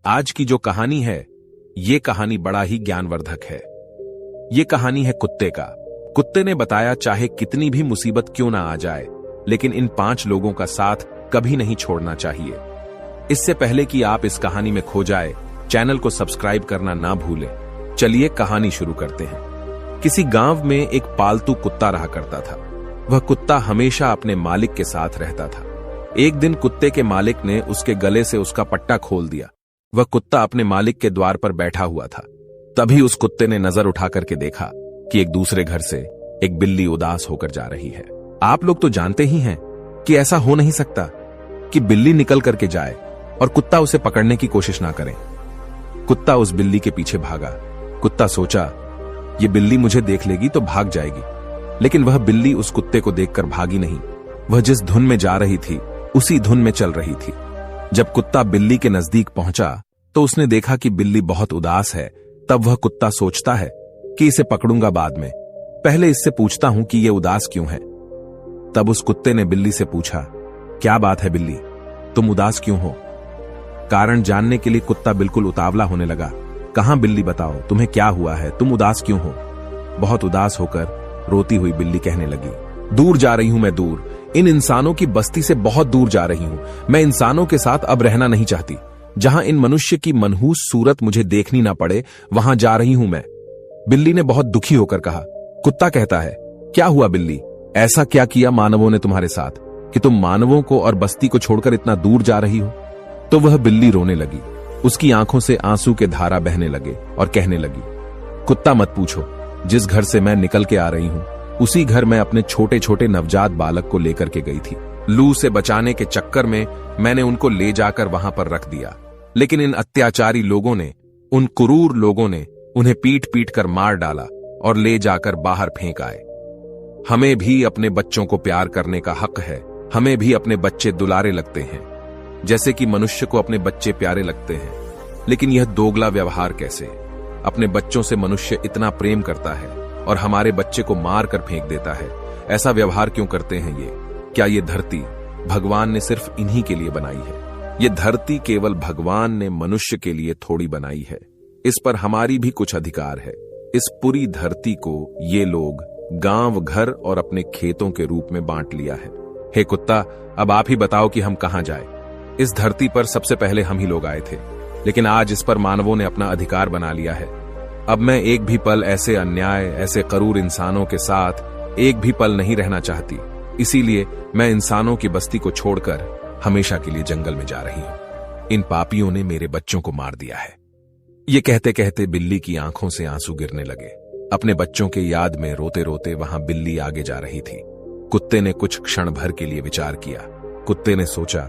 आज की जो कहानी है, ये कहानी बड़ा ही ज्ञानवर्धक है। ये कहानी है कुत्ते का। कुत्ते ने बताया चाहे कितनी भी मुसीबत क्यों ना आ जाए, लेकिन इन 5 लोगों का साथ कभी नहीं छोड़ना चाहिए। इससे पहले कि आप इस कहानी में खो जाए, चैनल को सब्सक्राइब करना ना भूलें। चलिए कहानी शुरू करते हैं। किसी गांव में एक पालतू कुत्ता रहा करता था। वह कुत्ता हमेशा अपने मालिक के साथ रहता था। एक दिन कुत्ते के मालिक ने उसके गले से उसका पट्टा खोल दिया। वह कुत्ता अपने मालिक के द्वार पर बैठा हुआ था। तभी उस कुत्ते ने नजर उठा करके देखा कि एक दूसरे घर से एक बिल्ली उदास होकर जा रही है। आप लोग तो जानते ही हैं कि ऐसा हो नहीं सकता कि बिल्ली निकल करके जाए और कुत्ता उसे पकड़ने की कोशिश ना करे। कुत्ता उस बिल्ली के पीछे भागा। कुत्ता सोचा, ये बिल्ली मुझे देख लेगी तो भाग जाएगी, लेकिन वह बिल्ली उस कुत्ते को देखकर भागी नहीं। वह जिस धुन में जा रही थी उसी धुन में चल रही थी। जब कुत्ता बिल्ली के नजदीक पहुंचा तो उसने देखा कि बिल्ली बहुत उदास है। तब वह कुत्ता सोचता है कि इसे पकड़ूंगा बाद में, पहले इससे पूछता हूं कि ये उदास क्यों है। तब उस कुत्ते ने बिल्ली से पूछा, क्या बात है बिल्ली, तुम उदास क्यों हो? कारण जानने के लिए कुत्ता बिल्कुल उतावला होने लगा। कहां बिल्ली, बताओ तुम्हें क्या हुआ है, तुम उदास क्यों हो? बहुत उदास होकर रोती हुई बिल्ली कहने लगी, दूर जा रही हूं मैं, दूर, इन इंसानों की बस्ती से बहुत दूर जा रही हूं। मैं इंसानों के साथ अब रहना नहीं चाहती। जहां इन मनुष्य की मनहूस सूरत मुझे देखनी ना पड़े, वहां जा रही हूं मैं। बिल्ली ने बहुत दुखी होकर कहा। कुत्ता कहता है, क्या हुआ बिल्ली, ऐसा क्या किया मानवों ने तुम्हारे साथ कि तुम मानवों को और बस्ती को छोड़कर इतना दूर जा रही हो? तो वह बिल्ली रोने लगी। उसकी आंखों से आंसू के धारा बहने लगे और कहने लगी, कुत्ता मत पूछो, जिस घर से मैं निकल के आ रही हूं उसी घर में अपने छोटे छोटे नवजात बालक को लेकर के गई थी। लू से बचाने के चक्कर में मैंने उनको ले जाकर वहां पर रख दिया, लेकिन इन अत्याचारी लोगों ने, उन क्रूर लोगों ने उन्हें पीट पीट कर मार डाला और ले जाकर बाहर फेंक आए। हमें भी अपने बच्चों को प्यार करने का हक है। हमें भी अपने बच्चे दुलारे लगते हैं, जैसे कि मनुष्य को अपने बच्चे प्यारे लगते हैं। लेकिन यह दोगला व्यवहार कैसे? अपने बच्चों से मनुष्य इतना प्रेम करता है और हमारे बच्चे को मार कर फेंक देता है। ऐसा व्यवहार क्यों करते हैं ये? क्या ये धरती भगवान ने सिर्फ इन्हीं के लिए बनाई है? ये धरती केवल भगवान ने मनुष्य के लिए थोड़ी बनाई है। इस पर हमारी भी कुछ अधिकार है। इस पूरी धरती को ये लोग गांव, घर और अपने खेतों के रूप में बांट लिया है। हे कुत्ता, अब आप ही बताओ कि हम कहां जाएं? इस धरती पर सबसे पहले हम ही लोग आए थे, लेकिन आज इस पर मानवों ने अपना अधिकार बना लिया है। अब मैं एक भी पल ऐसे अन्याय, ऐसे क्रूर इंसानों के साथ एक भी पल नहीं रहना चाहती। इसीलिए मैं इंसानों की बस्ती को छोड़कर हमेशा के लिए जंगल में जा रही हूं। इन पापियों ने मेरे बच्चों को मार दिया है। ये कहते कहते बिल्ली की आंखों से आंसू गिरने लगे। अपने बच्चों के याद में रोते रोते वहां बिल्ली आगे जा रही थी। कुत्ते ने कुछ क्षण भर के लिए विचार किया। कुत्ते ने सोचा,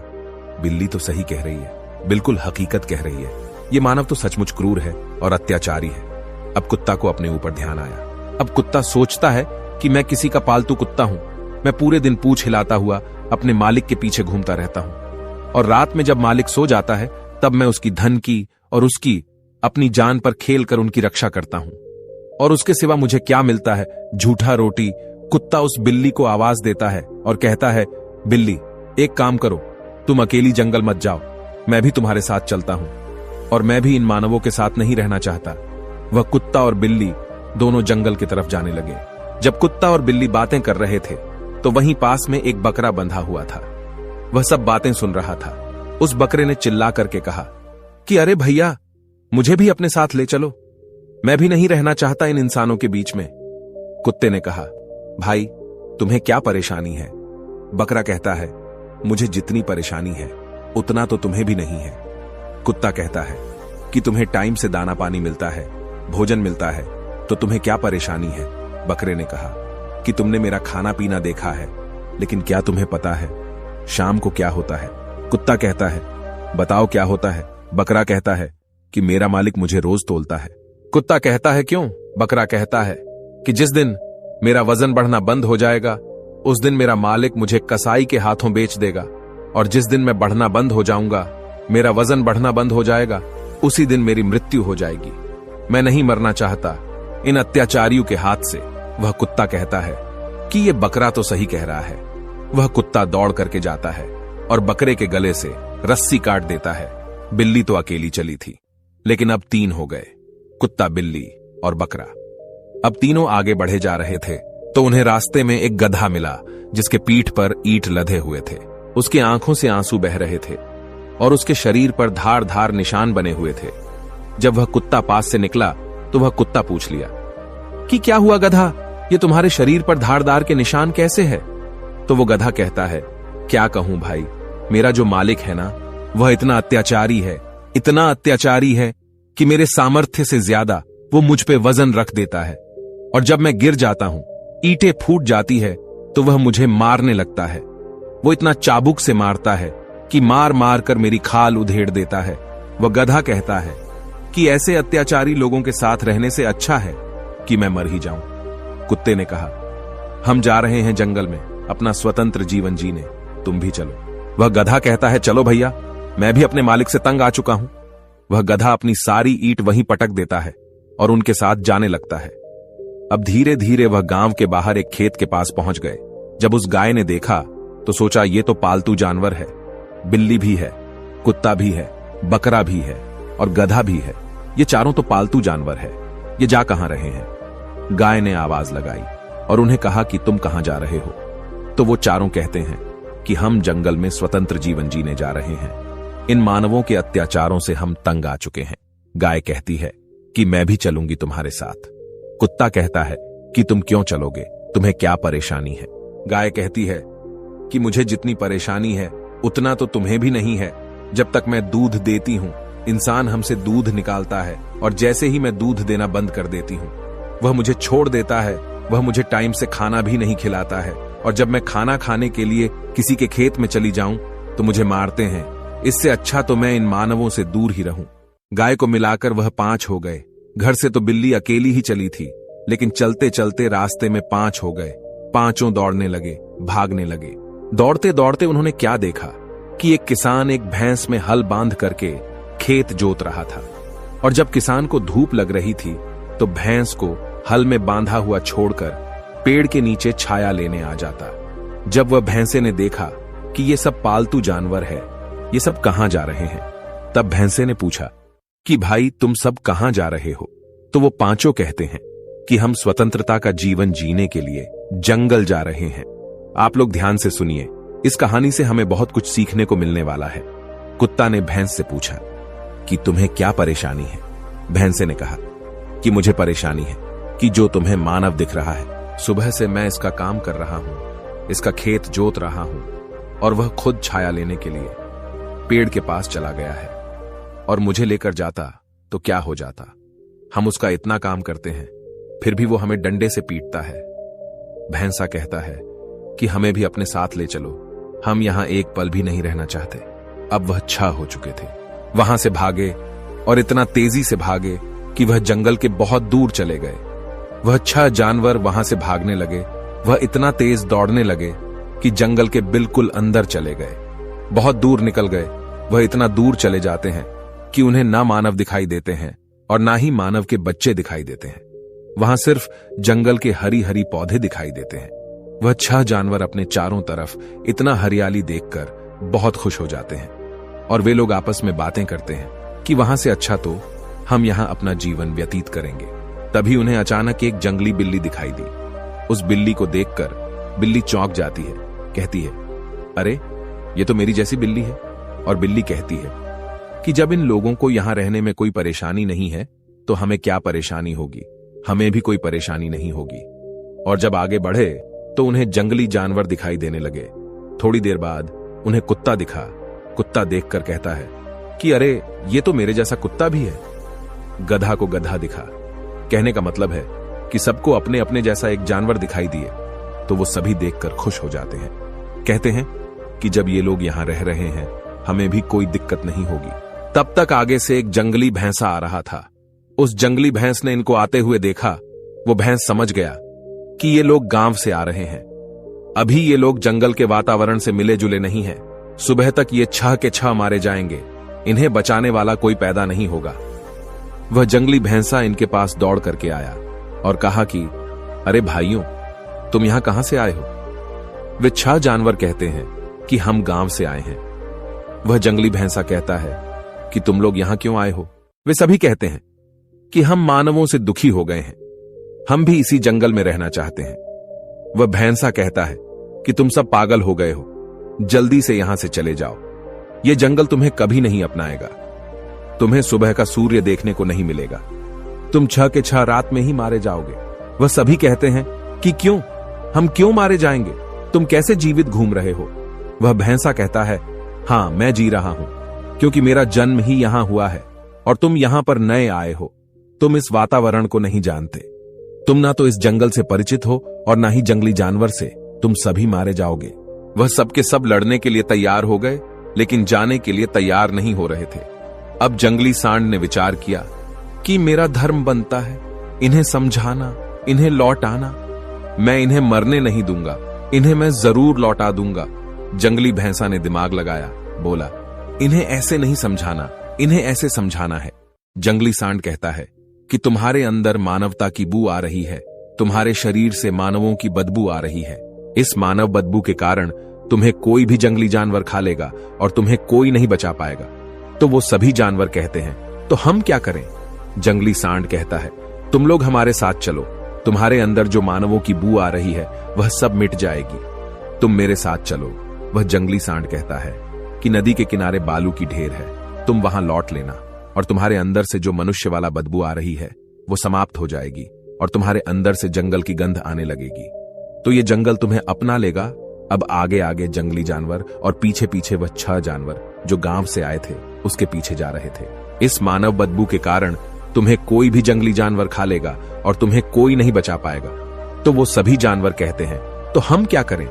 बिल्ली तो सही कह रही है, बिल्कुल हकीकत कह रही है। ये मानव तो सचमुच क्रूर है और अत्याचारी है। अब कुत्ता को अपने ऊपर ध्यान आया। अब कुत्ता सोचता है कि मैं किसी का पालतू कुत्ता हूं। मैं पूरे दिन पूंछ हिलाता हुआ अपने मालिक के पीछे घूमता रहता हूं, और रात में जब मालिक सो जाता है तब मैं उसकी धन की और उसकी अपनी जान पर खेल कर उनकी रक्षा करता हूं। और उसके सिवा मुझे क्या मिलता है? झूठा रोटी। कुत्ता उस बिल्ली को आवाज देता है और कहता है, बिल्ली एक काम करो, तुम अकेली जंगल मत जाओ, मैं भी तुम्हारे साथ चलता हूं, और मैं भी इन मानवों के साथ नहीं रहना चाहता। वह कुत्ता और बिल्ली दोनों जंगल की तरफ जाने लगे। जब कुत्ता और बिल्ली बातें कर रहे थे तो वहीं पास में एक बकरा बंधा हुआ था। वह सब बातें सुन रहा था। उस बकरे ने चिल्ला करके कहा कि अरे भैया, मुझे भी अपने साथ ले चलो, मैं भी नहीं रहना चाहता इन इंसानों के बीच में। कुत्ते ने कहा, भाई तुम्हें क्या परेशानी है? बकरा कहता है, मुझे जितनी परेशानी है उतना तो तुम्हें भी नहीं है। कुत्ता कहता है कि तुम्हें टाइम से दाना पानी मिलता है, भोजन मिलता है, तो तुम्हें क्या परेशानी है? बकरे ने कहा कि तुमने मेरा खाना पीना देखा है, लेकिन क्या तुम्हें पता है शाम को क्या होता है? कुत्ता कहता है, बताओ क्या होता है? बकरा कहता है कि मेरा मालिक मुझे रोज तोलता है। कुत्ता कहता है, क्यों? बकरा कहता है कि जिस दिन मेरा वजन बढ़ना बंद हो जाएगा उस दिन मेरा मालिक मुझे कसाई के हाथों बेच देगा, और जिस दिन मैं बढ़ना बंद हो जाऊंगा, मेरा वजन बढ़ना बंद हो जाएगा, उसी दिन मेरी मृत्यु हो जाएगी। मैं नहीं मरना चाहता इन अत्याचारियों के हाथ से। वह कुत्ता कहता है कि यह बकरा तो सही कह रहा है। वह कुत्ता दौड़ करके जाता है और बकरे के गले से रस्सी काट देता है। बिल्ली तो अकेली चली थी, लेकिन अब 3 हो गए, कुत्ता, बिल्ली और बकरा। अब तीनों आगे बढ़े जा रहे थे तो उन्हें रास्ते में एक गधा मिला जिसके पीठ पर ईंट लदे हुए थे। उसकी आंखों से आंसू बह रहे थे और उसके शरीर पर धार धार निशान बने हुए थे। जब वह कुत्ता पास से निकला तो वह कुत्ता पूछ लिया कि क्या हुआ गधा, ये तुम्हारे शरीर पर धारदार के निशान कैसे है? तो वो गधा कहता है, क्या कहूं भाई, मेरा जो मालिक है ना, वह इतना अत्याचारी है, इतना अत्याचारी है कि मेरे सामर्थ्य से ज्यादा वो मुझ पे वजन रख देता है, और जब मैं गिर जाता हूं, ईंटें फूट जाती है तो वह मुझे मारने लगता है। वो इतना चाबुक से मारता है कि मार मार कर मेरी खाल उधेड़ देता है। वह गधा कहता है कि ऐसे अत्याचारी लोगों के साथ रहने से अच्छा है कि मैं मर ही जाऊं। कुत्ते ने कहा, हम जा रहे हैं जंगल में अपना स्वतंत्र जीवन जीने, तुम भी चलो। वह गधा कहता है, चलो भैया, मैं भी अपने मालिक से तंग आ चुका हूं। वह गधा अपनी सारी ईंट वहीं पटक देता है और उनके साथ जाने लगता है। अब धीरे धीरे वह गांव के बाहर एक खेत के पास पहुंच गए। जब उस गाय ने देखा तो सोचा, ये तो पालतू जानवर है, बिल्ली भी है, कुत्ता भी है, बकरा भी है और गधा भी है, ये चारों तो पालतू जानवर है, ये जा कहां रहे हैं? गाय ने आवाज लगाई और उन्हें कहा कि तुम कहां जा रहे हो? तो वो चारों कहते हैं कि हम जंगल में स्वतंत्र जीवन जीने जा रहे हैं, इन मानवों के अत्याचारों से हम तंग आ चुके हैं। गाय कहती है कि मैं भी चलूंगी तुम्हारे साथ। कुत्ता कहता है कि तुम क्यों चलोगे, तुम्हें क्या परेशानी है? गाय कहती है कि मुझे जितनी परेशानी है उतना तो तुम्हें भी नहीं है। जब तक मैं दूध देती हूं, इंसान हमसे दूध निकालता है और जैसे ही मैं दूध देना बंद कर देती हूं, वह मुझे छोड़ देता है। वह मुझे टाइम से खाना भी नहीं खिलाता है और जब मैं खाना खाने के लिए किसी के खेत में चली जाऊं तो मुझे मारते हैं। इससे अच्छा तो मैं इन मानवों से दूर ही रहूं। गाय को मिलाकर वह 5 हो गए। घर से तो बिल्ली अकेली ही चली थी, लेकिन चलते चलते रास्ते में 5 हो गए। पांचों दौड़ने लगे, भागने लगे। दौड़ते दौड़ते उन्होंने क्या देखा कि एक किसान एक भैंस में हल बांध करके खेत जोत रहा था, और जब किसान को धूप लग रही थी तो भैंस को हल में बांधा हुआ छोड़कर पेड़ के नीचे छाया लेने आ जाता। जब वह भैंसे ने देखा कि ये सब पालतू जानवर है, ये सब कहां जा रहे हैं, तब भैंसे ने पूछा कि भाई तुम सब कहां जा रहे हो? तो वो पांचों कहते हैं कि हम स्वतंत्रता का जीवन जीने के लिए जंगल जा रहे हैं। आप लोग ध्यान से सुनिए, इस कहानी से हमें बहुत कुछ सीखने को मिलने वाला है। कुत्ता ने भैंस से पूछा कि तुम्हें क्या परेशानी है? भैंसे ने कहा कि मुझे परेशानी है कि जो तुम्हें मानव दिख रहा है, सुबह से मैं इसका काम कर रहा हूं, इसका खेत जोत रहा हूं, और वह खुद छाया लेने के लिए पेड़ के पास चला गया है, और मुझे लेकर जाता तो क्या हो जाता। हम उसका इतना काम करते हैं, फिर भी वो हमें डंडे से पीटता है। भैंसा कहता है कि हमें भी अपने साथ ले चलो, हम यहां एक पल भी नहीं रहना चाहते। अब वह 6 हो चुके थे। वहां से भागे और इतना तेजी से भागे कि वह जंगल के बहुत दूर चले गए। वह 6 जानवर वहां से भागने लगे। वह इतना तेज दौड़ने लगे कि जंगल के बिल्कुल अंदर चले गए। बहुत दूर निकल गए। वह इतना दूर चले जाते हैं कि उन्हें ना मानव दिखाई देते हैं और ना ही मानव के बच्चे दिखाई देते हैं। वहां सिर्फ जंगल के हरी हरी पौधे दिखाई देते हैं। वह 6 जानवर अपने चारों तरफ इतना हरियाली देखकर बहुत खुश हो जाते हैं, और वे लोग आपस में बातें करते हैं कि वहां से अच्छा तो हम यहां अपना जीवन व्यतीत करेंगे। तभी उन्हें अचानक एक जंगली बिल्ली दिखाई दी। उस बिल्ली को देखकर बिल्ली चौंक जाती है, कहती है, अरे ये तो मेरी जैसी बिल्ली है। और बिल्ली कहती है कि जब इन लोगों को यहां रहने में कोई परेशानी नहीं है तो हमें क्या परेशानी होगी, हमें भी कोई परेशानी नहीं होगी। और जब आगे बढ़े तो उन्हें जंगली जानवर दिखाई देने लगे। थोड़ी देर बाद उन्हें कुत्ता दिखा। कुत्ता देखकर कहता है कि अरे ये तो मेरे जैसा कुत्ता भी है। गधा को गधा दिखा। कहने का मतलब है कि सबको अपने अपने जैसा एक जानवर दिखाई दिए तो वो सभी देखकर खुश हो जाते हैं। कहते हैं कि जब ये लोग यहां रह रहे हैं हमें भी कोई दिक्कत नहीं होगी। तब तक आगे से एक जंगली भैंसा आ रहा था। उस जंगली भैंस ने इनको आते हुए देखा। वो भैंस समझ गया कि ये लोग गांव से आ रहे हैं। अभी ये लोग जंगल के वातावरण से मिले जुले नहीं हैं। सुबह तक ये 6 के 6 मारे जाएंगे। इन्हें बचाने वाला कोई पैदा नहीं होगा। वह जंगली भैंसा इनके पास दौड़ करके आया और कहा कि अरे भाइयों, तुम यहां कहां से आए हो? वे 6 जानवर कहते हैं कि हम गांव से आए हैं। वह जंगली भैंसा कहता है कि तुम लोग यहां क्यों आए हो? वे सभी कहते हैं कि हम मानवों से दुखी हो गए हैं, हम भी इसी जंगल में रहना चाहते हैं। वह भैंसा कहता है कि तुम सब पागल हो गए हो, जल्दी से यहां से चले जाओ। यह जंगल तुम्हें कभी नहीं अपनाएगा। तुम्हें सुबह का सूर्य देखने को नहीं मिलेगा। तुम 6 के 6 रात में ही मारे जाओगे। वह सभी कहते हैं कि क्यों, हम क्यों मारे जाएंगे? तुम कैसे जीवित घूम रहे हो? वह भैंसा कहता है, हां, मैं जी रहा हूं, क्योंकि मेरा जन्म ही यहां हुआ है और तुम यहां पर नए आए हो। तुम इस वातावरण को नहीं जानते। तुम ना तो इस जंगल से परिचित हो और ना ही जंगली जानवर से। तुम सभी मारे जाओगे। वह सबके सब लड़ने के लिए तैयार हो गए, लेकिन जाने के लिए तैयार नहीं हो रहे थे। अब जंगली सांड ने विचार किया कि मेरा धर्म बनता है इन्हें समझाना, इन्हें लौटाना। मैं इन्हें मरने नहीं दूंगा, इन्हें मैं जरूर लौटा दूंगा। जंगली भैंसा ने दिमाग लगाया, बोला, इन्हें ऐसे नहीं समझाना, इन्हें ऐसे समझाना है। जंगली सांड कहता है कि तुम्हारे अंदर मानवता की बू आ रही है, तुम्हारे शरीर से मानवों की बदबू आ रही है। इस मानव बदबू के कारण तुम्हें कोई भी जंगली जानवर खा लेगा और तुम्हें कोई नहीं बचा पाएगा। तो वो सभी जानवर कहते हैं, तो हम क्या करें? जंगली सांड कहता है, तुम लोग हमारे साथ चलो। तुम्हारे अंदर जो मानवों की बू आ रही है वह सब मिट जाएगी। तुम मेरे साथ चलो। वह जंगली सांड कहता है कि नदी के किनारे बालू की ढेर है, तुम वहां लौट लेना और तुम्हारे अंदर से जो मनुष्य वाला बदबू आ रही है वो समाप्त हो जाएगी और तुम्हारे अंदर से जंगल की गंध आने लगेगी। तो ये जंगल तुम्हें अपना लेगा। अब आगे आगे जंगली जानवर और पीछे पीछे वह 6 जानवर जो गांव से आए थे उसके पीछे जा रहे थे। इस मानव बदबू के कारण तुम्हें कोई भी जंगली जानवर खा लेगा और तुम्हें कोई नहीं बचा पाएगा। तो वो सभी जानवर कहते हैं, तो हम क्या करें?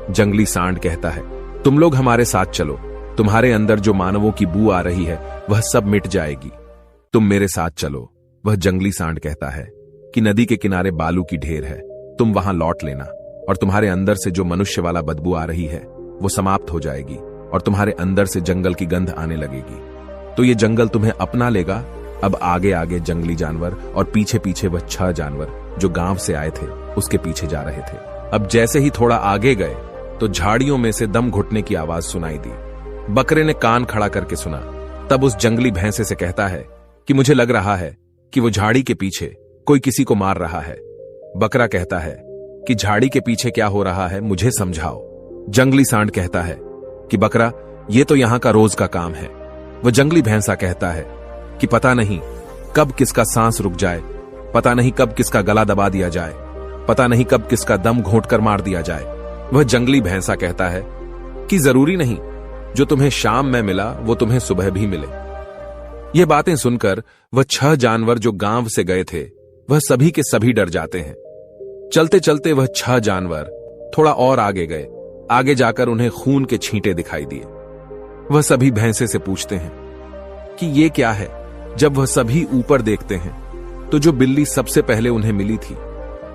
जंगली सांड कहता है, तुम लोग हमारे साथ चलो। तुम्हारे अंदर जो मानवों की बू आ रही है वह सब मिट जाएगी। तुम मेरे साथ चलो। वह जंगली सांड कहता है कि नदी के किनारे बालू की ढेर है, तुम वहां लौट लेना और तुम्हारे अंदर से जो मनुष्य वाला बदबू आ रही है वो समाप्त हो जाएगी और तुम्हारे अंदर से जंगल की गंध आने लगेगी। तो ये जंगल तुम्हें अपना लेगा। अब आगे आगे जंगली जानवर और पीछे पीछे वह 6 जानवर जो गांव से आए थे उसके पीछे जा रहे थे। अब जैसे ही थोड़ा आगे गए तो झाड़ियों में से दम घुटने की आवाज सुनाई दी। बकरे ने कान खड़ा करके सुना। तब उस जंगली भैंसे से कहता है कि मुझे लग रहा है कि वो झाड़ी के पीछे कोई किसी को मार रहा है। बकरा कहता है कि झाड़ी के पीछे क्या हो रहा है, मुझे समझाओ। जंगली सांड कहता है कि बकरा, ये तो यहां का रोज का काम है। वह जंगली भैंसा कहता है कि पता नहीं कब किसका सांस रुक जाए, पता नहीं कब किसका गला दबा दिया जाए, पता नहीं कब किसका दम घोंट कर मार दिया जाए। वह जंगली भैंसा कहता है कि जरूरी नहीं, जो तुम्हें शाम में मिला वो तुम्हें सुबह भी मिले। ये बातें सुनकर वह 6 जानवर जो गांव से गए थे वह सभी के सभी डर जाते हैं। चलते चलते वह 6 जानवर थोड़ा और आगे गए। आगे जाकर उन्हें खून के छींटे दिखाई दिए। वह सभी भैंसे से पूछते हैं कि ये क्या है। जब वह सभी ऊपर देखते हैं तो जो बिल्ली सबसे पहले उन्हें मिली थी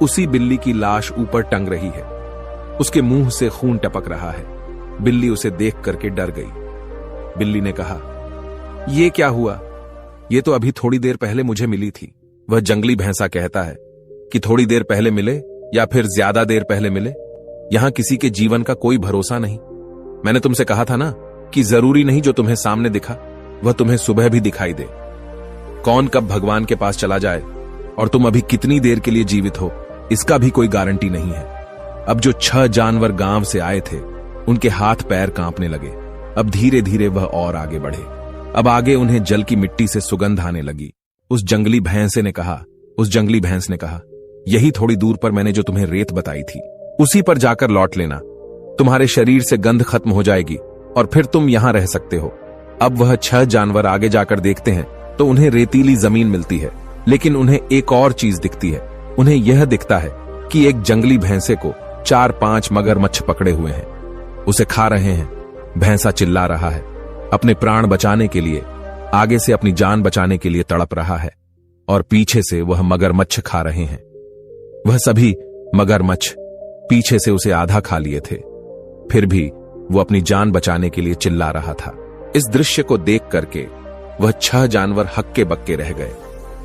उसी बिल्ली की लाश ऊपर टंग रही है। उसके मुंह से खून टपक रहा है। बिल्ली उसे देख करके डर गई। बिल्ली ने कहा, ये क्या हुआ? ये तो अभी थोड़ी देर पहले मुझे मिली थी। वह जंगली भैंसा कहता है कि थोड़ी देर पहले मिले या फिर ज्यादा देर पहले मिले, यहां किसी के जीवन का कोई भरोसा नहीं। मैंने तुमसे कहा था ना कि जरूरी नहीं जो तुम्हें सामने दिखा वह तुम्हें सुबह भी दिखाई दे। कौन कब भगवान के पास चला जाए और तुम अभी कितनी देर के लिए जीवित हो इसका भी कोई गारंटी नहीं है। अब जो 6 जानवर गांव से आए थे उनके हाथ पैर कांपने लगे। अब धीरे धीरे वह और आगे बढ़े। अब आगे उन्हें जल की मिट्टी से सुगंध आने लगी। उस जंगली भैंस ने कहा, यही थोड़ी दूर पर मैंने जो तुम्हें रेत बताई थी उसी पर जाकर लौट लेना। तुम्हारे शरीर से गंध खत्म हो जाएगी और फिर तुम यहां रह सकते हो। अब वह 6 जानवर आगे जाकर देखते हैं तो उन्हें रेतीली जमीन मिलती है, लेकिन उन्हें एक और चीज दिखती है। उन्हें यह दिखता है कि एक जंगली भैंसे को 4-5 मगरमच्छ पकड़े हुए हैं, उसे खा रहे हैं। भैंसा चिल्ला रहा है, अपने प्राण बचाने के लिए, आगे से अपनी जान बचाने के लिए तड़प रहा है और पीछे से वह मगरमच्छ खा रहे हैं। वह सभी मगरमच्छ पीछे से उसे आधा खा लिए थे, फिर भी वो अपनी जान बचाने के लिए चिल्ला रहा था। इस दृश्य को देख करके वह 6 जानवर हक्के बक्के रह गए।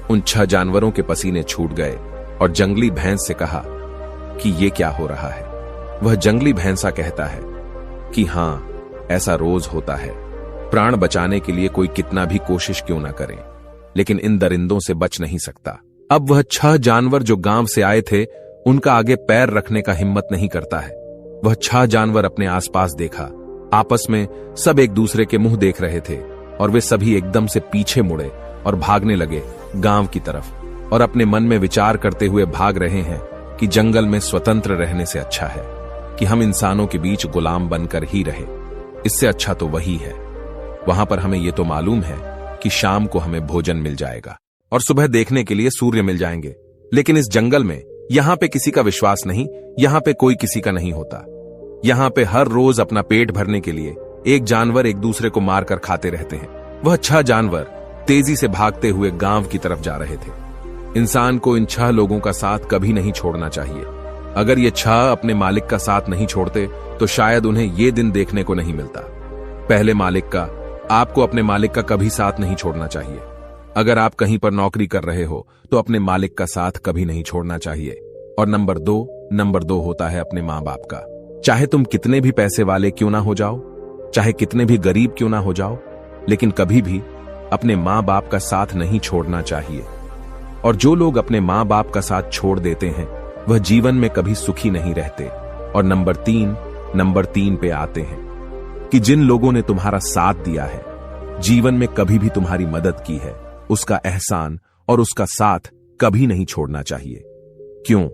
उन 6 जानवरों के पसीने छूट गए और जंगली भैंस से कहा कि ये क्या हो रहा है। वह जंगली भैंसा कहता है कि हां, ऐसा रोज होता है। प्राण बचाने के लिए कोई कितना भी कोशिश क्यों ना करे, लेकिन इन दरिंदों से बच नहीं सकता। अब वह 6 जानवर जो गांव से आए थे, उनका आगे पैर रखने का हिम्मत नहीं करता है। वह 6 जानवर अपने आसपास देखा। आपस में सब एक दूसरे के मुंह देख रहे थे और वे सभी एकदम से पीछे मुड़े और भागने लगे गांव की तरफ, और अपने मन में विचार करते हुए भाग रहे हैं कि जंगल में स्वतंत्र रहने से अच्छा है कि हम इंसानों के बीच गुलाम बनकर ही रहे। इससे अच्छा तो वही है। वहां पर हमें यह तो मालूम है कि शाम को हमें भोजन मिल जाएगा और सुबह देखने के लिए सूर्य मिल जाएंगे, लेकिन इस जंगल में यहां पे किसी का विश्वास नहीं, यहां पे कोई किसी का नहीं होता। यहां पे हर रोज अपना पेट भरने के लिए एक जानवर एक दूसरे को मारकर खाते रहते हैं। वह 6 जानवर तेजी से भागते हुए गांव की तरफ जा रहे थे। इंसान को इन 6 लोगों का साथ कभी नहीं छोड़ना चाहिए। अगर ये 6 अपने मालिक का साथ नहीं छोड़ते तो शायद उन्हें ये दिन देखने को नहीं मिलता। पहले मालिक का, आपको अपने मालिक का कभी साथ नहीं छोड़ना चाहिए। अगर आप कहीं पर नौकरी कर रहे हो तो अपने मालिक का साथ कभी नहीं छोड़ना चाहिए। और नंबर दो होता है अपने मां बाप का। चाहे तुम कितने भी पैसे वाले क्यों ना हो जाओ, चाहे कितने भी गरीब क्यों ना हो जाओ, लेकिन कभी भी अपने मां बाप का साथ नहीं छोड़ना चाहिए। और जो लोग अपने मां बाप का साथ छोड़ देते हैं वह जीवन में कभी सुखी नहीं रहते। और नंबर 3 पे आते हैं कि जिन लोगों ने तुम्हारा साथ दिया है, जीवन में कभी भी तुम्हारी मदद की है, उसका एहसान और उसका साथ कभी नहीं छोड़ना चाहिए। क्यों?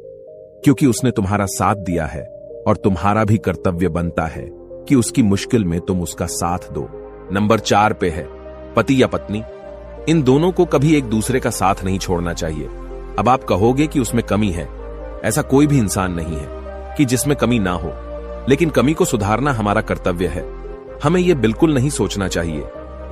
क्योंकि उसने तुम्हारा साथ दिया है और तुम्हारा भी कर्तव्य बनता है कि उसकी मुश्किल में तुम उसका साथ दो। नंबर 4 पे है पति या पत्नी। इन दोनों को कभी एक दूसरे का साथ नहीं छोड़ना चाहिए। अब आप कहोगे कि उसमें कमी है। ऐसा कोई भी इंसान नहीं है कि जिसमें कमी ना हो, लेकिन कमी को सुधारना हमारा कर्तव्य है। हमें यह बिल्कुल नहीं सोचना चाहिए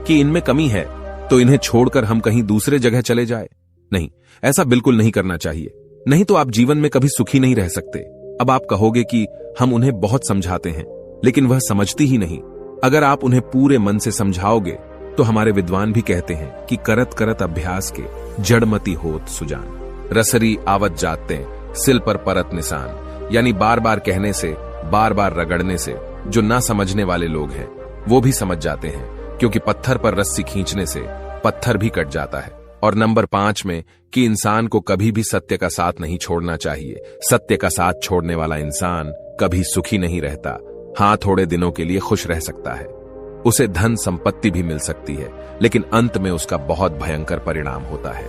कि इनमें कमी है तो इन्हें छोड़कर हम कहीं दूसरे जगह चले जाए। नहीं, ऐसा बिल्कुल नहीं करना चाहिए। नहीं तो आप जीवन में कभी सुखी नहीं रह सकते। अब आप कहोगे कि हम उन्हें बहुत समझाते हैं, लेकिन वह समझती ही नहीं। अगर आप उन्हें पूरे मन से समझाओगे तो हमारे विद्वान भी कहते हैं कि करत करत अभ्यास के जड़मती होत सुजान। रसरी आवत जाते सिल पर परत निशान। यानी बार बार कहने से, बार बार रगड़ने से जो ना समझने वाले लोग हैं वो भी समझ जाते हैं, क्योंकि पत्थर पर रस्सी खींचने से पत्थर भी कट जाता है। और नंबर 5 में कि इंसान को कभी भी सत्य का साथ नहीं छोड़ना चाहिए। सत्य का साथ छोड़ने वाला इंसान कभी सुखी नहीं रहता। हाँ, थोड़े दिनों के लिए खुश रह सकता है, उसे धन संपत्ति भी मिल सकती है, लेकिन अंत में उसका बहुत भयंकर परिणाम होता है।